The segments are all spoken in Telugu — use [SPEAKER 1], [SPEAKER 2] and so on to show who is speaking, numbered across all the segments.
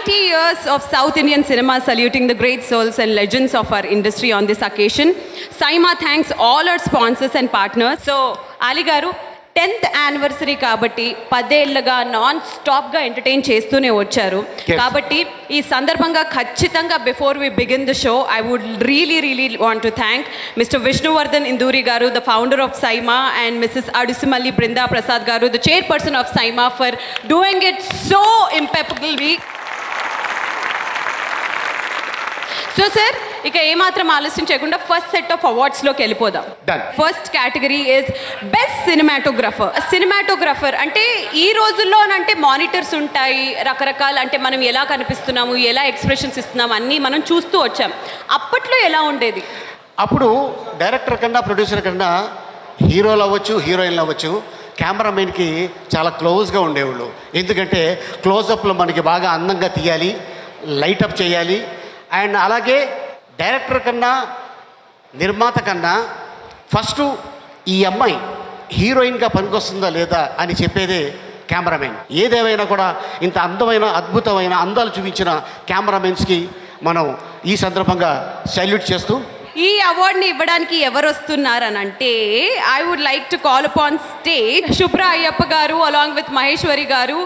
[SPEAKER 1] 90 years of South Indian cinema saluting the great souls and legends of our industry on this occasion. Saima thanks all our sponsors and partners. So, Ali Garu, 10th anniversary కాబట్టి 10 ఏళ్ళగా నాన్ స్టాప్గా ఎంటర్టైన్ చేస్తూనే వచ్చారు. కాబట్టి ఈ సందర్భంగా ఖచ్చితంగా before we begin the show I would really want to thank Mr Vishnuvardhan Induri garu, the founder of SIIMA, and Mrs Adusumalli Brinda Prasad garu, the chairperson of SIIMA, for doing it so impeccably. So sir, ఇక ఏమాత్రం ఆలస్యం చేయకుండా ఫస్ట్ సెట్ ఆఫ్ అవార్డ్స్లోకి వెళ్ళిపోదాం. First category is best cinematographer. అంటే ఈ రోజుల్లో అంటే మానిటర్స్ ఉంటాయి, రకరకాల అంటే మనం ఎలా కనిపిస్తున్నాము, ఎలా ఎక్స్ప్రెషన్స్ ఇస్తున్నాము అన్నీ మనం చూస్తూ వచ్చాం. అప్పట్లో ఎలా ఉండేది?
[SPEAKER 2] అప్పుడు డైరెక్టర్ కన్నా ప్రొడ్యూసర్ కన్నా హీరోలు అవ్వచ్చు, హీరోయిన్లు అవ్వచ్చు, కెమెరామెన్కి చాలా క్లోజ్గా ఉండేవాళ్ళు. ఎందుకంటే క్లోజప్లో మనకి బాగా అందంగా తీయాలి, లైటప్ చేయాలి. అండ్ అలాగే డైరెక్టర్ కన్నా నిర్మాత కన్నా ఫస్ట్ ఈ అమ్మాయి హీరోయిన్గా పనికొస్తుందా లేదా అని చెప్పేదే కెమెరామెన్. ఏదేమైనా కూడా ఇంత అందమైన అద్భుతమైన అందాలు చూపించిన కెమెరామెన్స్కి మనం ఈ సందర్భంగా సల్యూట్ చేస్తూ
[SPEAKER 1] ఈ అవార్డుని ఇవ్వడానికి ఎవరు వస్తున్నారని అంటే I would like to call upon stage Shubhra Ayyappa గారు అలాంగ్ విత్ మహేశ్వరి గారు.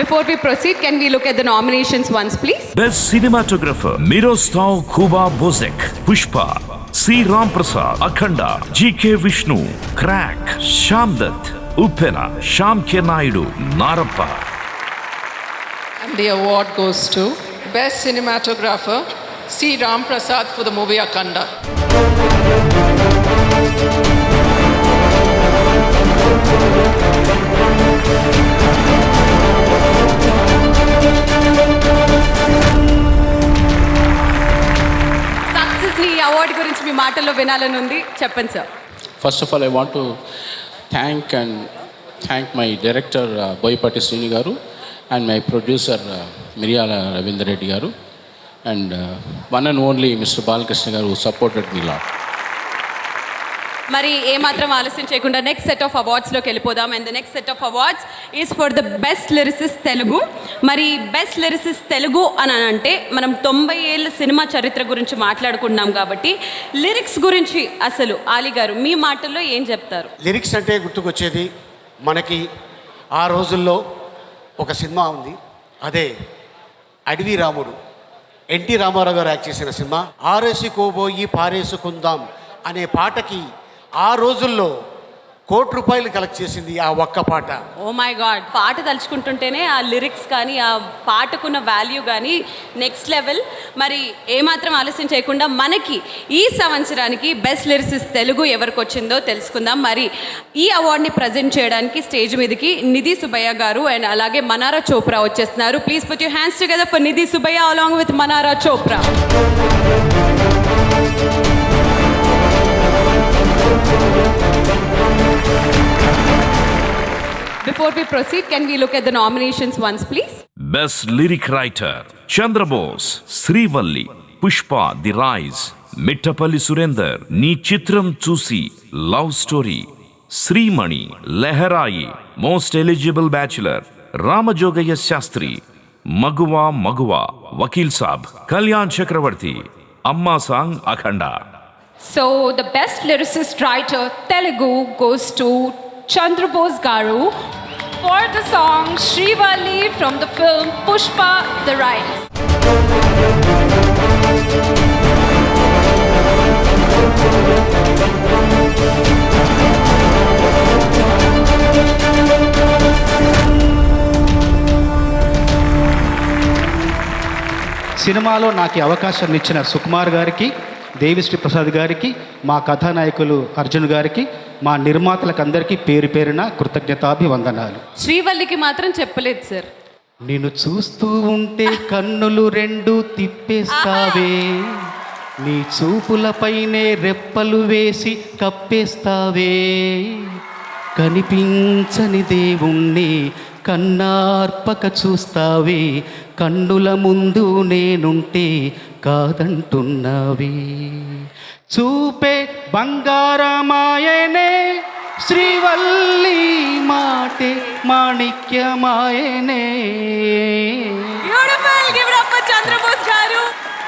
[SPEAKER 1] Before we proceed, can we look at the nominations once, please?
[SPEAKER 3] Best Cinematographer: Miroslav Kuba Bozek, Pushpa; C. Ram Prasad, Akhanda; G.K. Vishnu, Crack; Shamdat, Uppena; Shyam K. Naidu, Narappa.
[SPEAKER 4] And the award goes to Best Cinematographer, C. Ram Prasad, for the movie Akhanda.
[SPEAKER 1] Award గురించి మీ మాటల్లో వినాలని ఉంది, చెప్పండి sir.
[SPEAKER 5] First of all I want to thank my director Boyapati Srini గారు అండ్ మై ప్రొడ్యూసర్ మిరియాల రవీందర్ రెడ్డి గారు and one and only mister Balakrishna గారు సపోర్టెడ్ మీ లాట్.
[SPEAKER 1] మరి ఏమాత్రం ఆలస్యం చేయకుండా నెక్స్ట్ సెట్ ఆఫ్ అవార్డ్స్లోకి వెళ్ళిపోదాం. And the next set of awards is for the best lyricist Telugu. మరి బెస్ట్ లిరిసిస్ట్ తెలుగు అని అంటే మనం 90 ఏళ్ళ సినిమా చరిత్ర గురించి మాట్లాడుకున్నాం కాబట్టి లిరిక్స్ గురించి అసలు ఆలీ గారు మీ మాటల్లో ఏం చెప్తారు?
[SPEAKER 2] లిరిక్స్ అంటే గుర్తుకొచ్చేది మనకి ఆ రోజుల్లో ఒక సినిమా ఉంది, అదే అడవి రాముడు. ఎన్టీ రామారావు గారు యాక్ట్ చేసిన సినిమా. ఆరేసుకోబోయి పారేసుకుందాం అనే పాటకి ఆ రోజుల్లో ₹1,00,00,000 కలెక్ట్ చేసింది ఆ ఒక్క పాట.
[SPEAKER 1] ఓ మై గాడ్, పాట తలుచుకుంటుంటేనే ఆ లిరిక్స్ కానీ ఆ పాటకున్న వాల్యూ కానీ నెక్స్ట్ లెవెల్. మరి ఏమాత్రం ఆలస్యం చేయకుండా మనకి ఈ సంవత్సరానికి బెస్ట్ లిరిసిస్ట్ తెలుగు ఎవరికి వచ్చిందో తెలుసుకుందాం. మరి ఈ అవార్డుని ప్రజెంట్ చేయడానికి స్టేజ్ మీదకి నిధి సుబ్బయ్య గారు అండ్ అలాగే మనారా చోప్రా వచ్చేస్తున్నారు. Please put your hands together for Nidhi Subbaiah along with Manara Chopra. Before we proceed, can we look at the nominations once, please?
[SPEAKER 3] Best Lyric Writer: Chandra Bose, Srivalli; Pushpa, The Rise; Mittapalli Surender, Nee Chitram Chusi, Love Story; Srimani, Leharayi, Most Eligible Bachelor; Ramajogaya Shastri, Maguwa, Vakil Saab; Kalyan Chakravarti, Amma Sang, Akhanda.
[SPEAKER 6] So the best lyricist writer Telugu goes to Chandra Bose Garu for the song Srivalli from the film Pushpa, The Rise.
[SPEAKER 7] సినిమాలో నాకు అవకాశం ఇచ్చిన సుకుమార్ గారికి, దేవిశ్రీ ప్రసాద్ గారికి, మా కథానాయకులు అర్జున్ గారికి, మా నిర్మాతలకు అందరికీ పేరు పేరున కృతజ్ఞతాభివందనాలు.
[SPEAKER 1] శ్రీవల్లికి మాత్రం చెప్పలేదు సార్.
[SPEAKER 7] నిన్ను చూస్తూ ఉంటే కన్నులు రెండు తిప్పేస్తావే, నీ చూపులపైనే రెప్పలు వేసి కప్పేస్తావే, కనిపించని దేవుణ్ణి కన్నార్పక చూస్తావే, కన్నుల ముందు నేనుంటే కాదంటున్నావే, చూపే బంగారమాయనే శ్రీవల్లి మాటే మాణిక్యమాయనే